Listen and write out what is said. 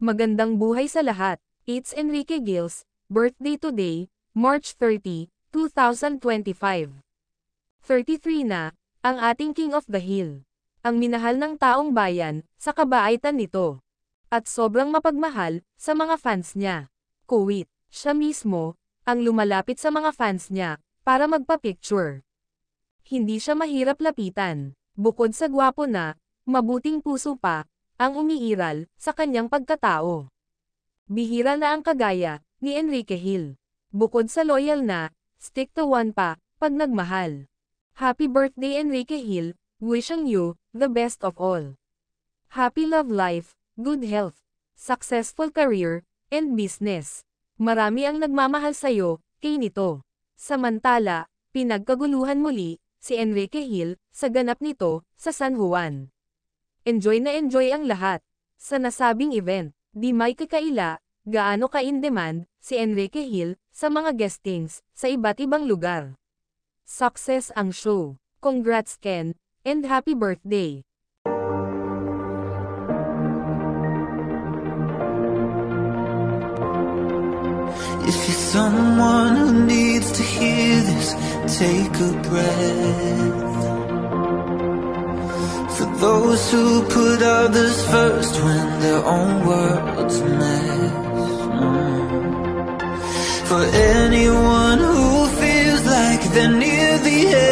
Magandang buhay sa lahat. It's Enrique Gil's birthday today, March 30, 2025. 33 na, ang ating King of the Hill. Ang minahal ng taong bayan, sa kabaitan nito. At sobrang mapagmahal, sa mga fans niya. Kuwit, siya mismo, ang lumalapit sa mga fans niya, para magpa-picture. Hindi siya mahirap lapitan. Bukod sa gwapo na, mabuting puso pa, ang umiiral, sa kanyang pagkatao. Bihira na ang kagaya, ni Enrique Gil. Bukod sa loyal na, stick to one pa, pag nagmahal. Happy birthday Enrique Gil, wishing you, the best of all. Happy love life, good health, successful career, and business. Marami ang nagmamahal sa'yo, kay nito. Samantala, pinagkaguluhan muli, si Enrique Gil, sa ganap nito, sa San Juan. Enjoy na enjoy ang lahat. Sa nasabing event, di may kakaila, gaano ka-in-demand, si Enrique Gil, sa mga guestings, sa iba't ibang lugar. Success ang show. Congrats Ken, and happy birthday! If you're someone who needs to hear this, take a breath. For those who put others first when their own world's a mess. For anyone who feels like they're near the end.